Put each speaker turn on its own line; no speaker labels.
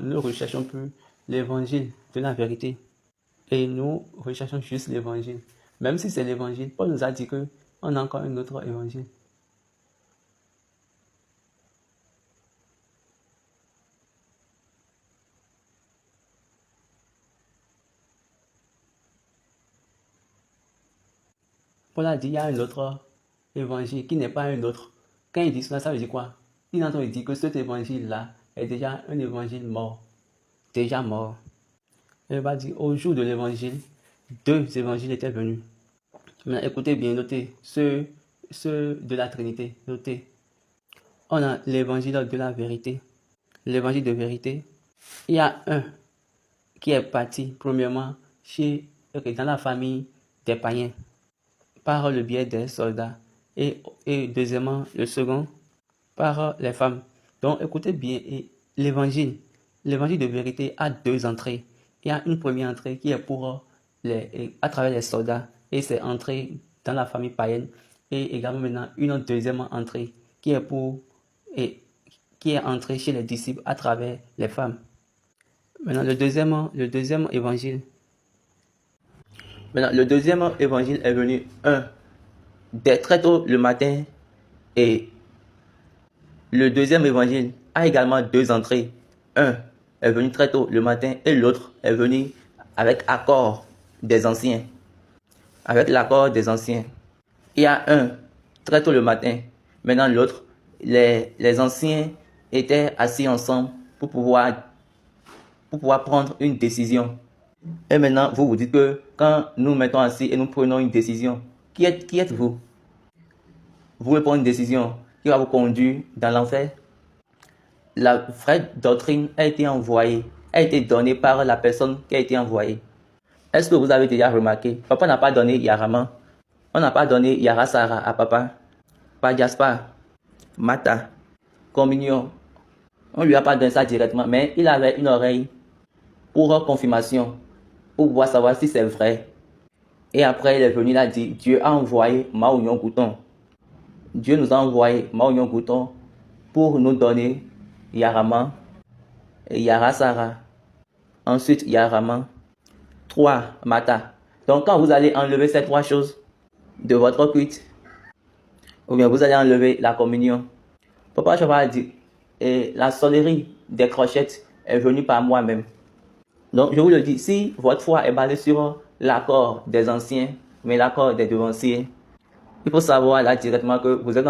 nous ne recherchons plus l'évangile de la vérité. Et nous recherchons juste l'évangile. Même si c'est l'évangile, Paul nous a dit qu'on a encore un autre évangile. Paul a dit qu'il y a un autre évangile qui n'est pas un autre. Quand il dit cela, ça veut dire quoi? Il est en train de dire que cet évangile-là est déjà un évangile mort. Déjà mort. Il va dire, au jour de l'évangile, 2 évangiles étaient venus. Maintenant, écoutez bien, notez, ceux de la Trinité, notez. On a l'évangile de la vérité. L'évangile de vérité. Il y a un qui est parti, premièrement, dans la famille des païens, par le biais des soldats. Et deuxièmement, le second, par les femmes. Donc, écoutez bien, l'évangile de vérité a 2 entrées. Il y a une première entrée qui est pour à travers les soldats, et c'est entrée dans la famille païenne, et également maintenant une deuxième entrée qui est entrée chez les disciples à travers les femmes. Maintenant, le deuxième évangile. Maintenant, le deuxième évangile est venu dès très tôt le matin, et le deuxième évangile a également 2 entrées. Un est venu très tôt le matin et l'autre est venu avec accord des anciens. Avec l'accord des anciens. Il y a un très tôt le matin. Maintenant l'autre, les anciens étaient assis ensemble pour pouvoir prendre une décision. Et maintenant, vous vous dites que quand nous mettons assis et nous prenons une décision, qui êtes-vous? Vous voulez prendre une décision qui va vous conduire dans l'enfer? La vraie doctrine a été donnée par la personne qui a été envoyée. Est-ce que vous avez déjà remarqué? Papa n'a pas donné Yaraman. On n'a pas donné Yarasara à papa. Pas Jaspar. Mata. Communion. On ne lui a pas donné ça directement, mais il avait une oreille pour confirmation, pour pouvoir savoir si c'est vrai. Et après, il est venu, il a dit, Dieu a envoyé Maounion Gouton. Dieu nous a envoyé Maounion Gouton pour nous donner Yaraman et Yarasara. Ensuite, Yaraman. 3, Mata. Donc, quand vous allez enlever ces 3 choses de votre culte, ou bien vous allez enlever la communion, Papa Chapa a dit, et la sonnerie des crochettes est venue par moi-même. Donc, je vous le dis, si votre foi est basée sur l'accord des anciens, mais l'accord des devanciers, il faut savoir là directement que vous êtes